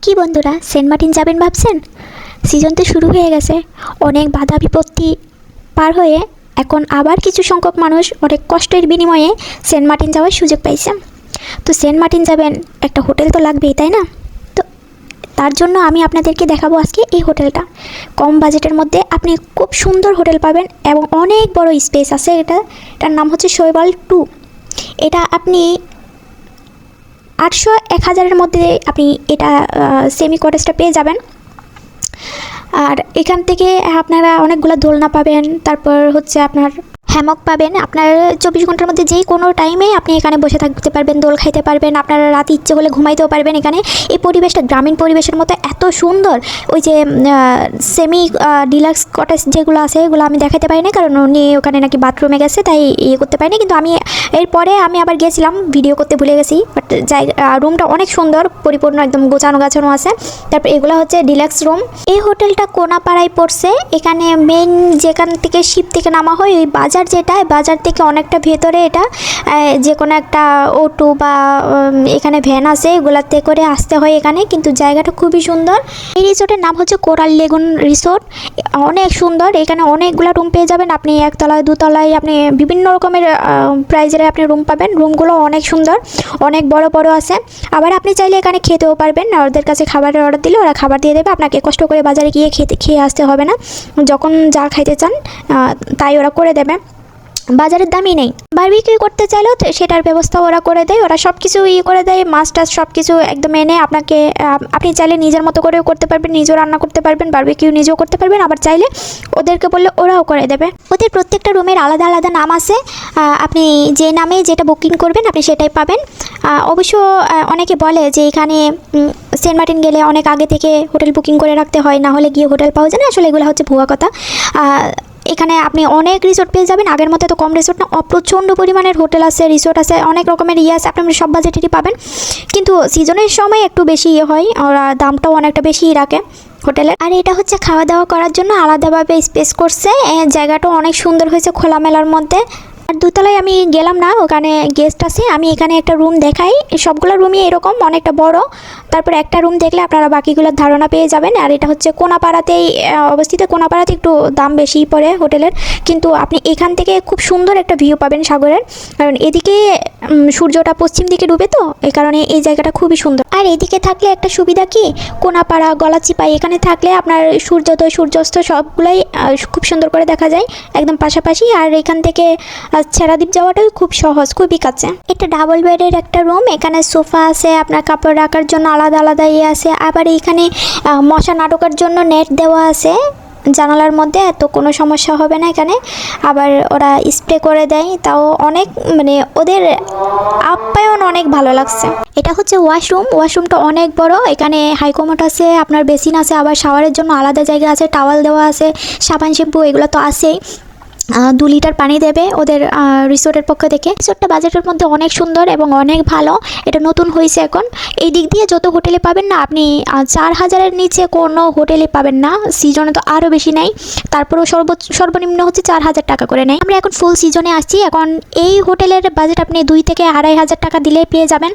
কি বন্ধুরা, Saint Martin যাবেন ভাবছেন? সিজন তো শুরু হয়ে গেছে। অনেক বাধা বিপত্তি পার হয়ে এখন আবার কিছু সংখ্যক মানুষ অনেক কষ্টের বিনিময়ে সেন্ট মার্টিন যাওয়ার সুযোগ পাইছে। তো সেন্ট মার্টিন যাবেন, একটা হোটেল তো লাগবেই, তাই না? তো তার জন্য আমি আপনাদেরকে দেখাবো আজকে এই হোটেলটা। কম বাজেটের মধ্যে আপনি খুব সুন্দর হোটেল পাবেন এবং অনেক বড় স্পেস আছে। এটার নাম হচ্ছে শৈবাল 2। এটা আপনি 800-1000-এর মধ্যে আপনি এটা সেমি কটেজটা পেয়ে যাবেন। আর এখান থেকে আপনারা অনেকগুলো দোলনা পাবেন, তারপর হচ্ছে আপনার হ্যামক পাবেন। আপনার 24 ঘন্টার মধ্যে যেই কোনো টাইমে আপনি এখানে বসে থাকতে পারবেন, দোল খাইতে পারবেন, আপনারা রাতে ইচ্ছে হলে ঘুমাইতেও পারবেন এখানে। এই পরিবেশটা গ্রামীণ পরিবেশের মতো এত সুন্দর। ওই যে সেমি ডিলাক্স কটেজ যেগুলো আছে এগুলো আমি দেখাতে পারি না, কারণ উনি ওখানে নাকি বাথরুমে গেছে, তাই ইয়ে করতে পারিনি। কিন্তু আমি এরপরে আবার গেছিলাম, ভিডিও করতে ভুলে গেছি। বাট রুমটা অনেক সুন্দর, পরিপূর্ণ একদম গোছানো গাছানো আছে। তারপর এগুলো হচ্ছে ডিলাক্স রুম। এই হোটেলটা কোনাপাড়ায় পড়ছে। এখানে মেন যেখান থেকে শিপ থেকে নামা হয় ওই বাজার, যেটা বাজার থেকে অনেকটা ভেতরে, এটা যে কোনো একটা অটো বা এখানে ভ্যান আছে, এগুলাতে করে আসতে হয় এখানে। কিন্তু জায়গাটা খুবই সুন্দর। এই রিসোর্টের নাম হচ্ছে কোরাল লেগুন রিসোর্ট। অনেক সুন্দর। এখানে অনেকগুলো রুম পেয়ে যাবেন আপনি, একতলায় দুতলায় আপনি বিভিন্ন রকমের প্রাইজের আপনি রুম পাবেন। রুমগুলো অনেক সুন্দর, অনেক বড় বড় আছে। আবার আপনি চাইলে এখানে খেতেও পারবেন। ওদের কাছে খাবারের অর্ডার দিলে ওরা খাবার দিয়ে দেবে, আপনাকে কষ্ট করে বাজারে গিয়ে খেয়ে আসতে হবে না। যখন যা খাইতে চান তাই ওরা করে দেবে, বাজারের দামই নেই। বারবিকিউ করতে চাইলেও সেটার ব্যবস্থা ওরা করে দেয়। ওরা সব কিছু করে দেয়, মাছ টাছ সব কিছু একদম এনে আপনি চাইলে নিজের মতো করেও করতে পারবেন, নিজেও রান্না করতে পারবেন, বারবিকিউ নিজেও করতে পারবেন। আবার চাইলে ওদেরকে বললে ওরাও করে দেবে। ওদের প্রত্যেকটা রুমের আলাদা আলাদা নাম আছে। আপনি যে নামে যেটা বুকিং করবেন আপনি সেটাই পাবেন। অবশ্য অনেকে বলে যে এখানে সেন্ট মার্টিন গেলে অনেক আগে থেকে হোটেল বুকিং করে রাখতে হয়, না হলে গিয়ে হোটেল পাওয়া যায় না। আসলে এগুলো হচ্ছে ভুয়া কথা। এখানে আপনি অনেক রিসোর্ট পেয়ে যাবেন। আগের মতো তো কম রিসোর্ট না, প্রচণ্ড পরিমাণের হোটেল আছে, রিসোর্ট আছে, অনেক রকমের আছে। আপনি সব বাজেটেরই পাবেন, কিন্তু সিজনের সময় একটু বেশি হয়, ওরা দামটাও অনেকটা বেশিই রাখে হোটেলের। আর এটা হচ্ছে খাওয়া দাওয়া করার জন্য আলাদাভাবে স্পেস করছে। জায়গাটাও অনেক সুন্দর হয়েছে খোলামেলার মধ্যে। আর দোতলায় আমি গেলাম না, ওখানে গেস্ট আছে। আমি এখানে একটা রুম দেখাই। সবগুলো রুমই এরকম অনেকটা বড়। তারপর একটা রুম দেখলে আপনারা বাকিগুলোর ধারণা পেয়ে যাবেন। আর এটা হচ্ছে কোনাপাড়াতেই অবস্থিত। কোনাপাড়াতে একটু দাম বেশিই পড়ে হোটেলের, কিন্তু আপনি এখান থেকে খুব সুন্দর একটা ভিউ পাবেন সাগরের। কারণ এদিকে সূর্যটা পশ্চিম দিকে ডুবে, তো এই কারণে এই জায়গাটা খুবই সুন্দর। আর এদিকে থাকলে একটা সুবিধা কি, কোনাপাড়া, গলাচিপাই এখানে থাকলে আপনার সূর্যোদয় সূর্যাস্ত সবগুলাই খুব সুন্দর করে দেখা যায়, একদম পাশাপাশি। আর এখান থেকে ছেড়াদ্বীপ যাওয়াটাও খুব সহজ, খুবই কাছে। এটা ডাবল বেডের একটা রুম। এখানে সোফা আছে, আপনার কাপড় রাখার জন্য আলাদা আলাদা আছে। আবার এখানে মশা নাটকের জন্য নেট দেওয়া আছে জানালার মধ্যে, তো কোনো সমস্যা হবে না এখানে। আবার ওরা স্প্রে করে দেয়, তাও অনেক ওদের আপ্যায়ন অনেক ভালো লাগছে। এটা হচ্ছে ওয়াশরুম। ওয়াশরুমটা অনেক বড়। এখানে হাইকমোড আছে, আপনার বেসিন আছে, আবার শাওয়ারের জন্য আলাদা জায়গা আছে, টাওয়াল দেওয়া আছে, সাবান শ্যাম্পু এগুলো তো আছেই। 2 লিটার পানি দেবে ওদের রিসোর্টের পক্ষ থেকে। রিসোর্টটা বাজেটের মধ্যে অনেক সুন্দর এবং অনেক ভালো। এটা নতুন হয়েছে এখন। এই দিক দিয়ে যত হোটেলে পাবেন না আপনি 4000-এর নিচে কোনো হোটেলে পাবেন না। সিজনে তো আরও বেশি নেয়, তারপরেও সর্বনিম্ন হচ্ছে 4000 টাকা করে নেয়। আমরা এখন ফুল সিজনে আসছি। এখন এই হোটেলের বাজেট আপনি 2 থেকে 2500 টাকা দিলেই পেয়ে যাবেন।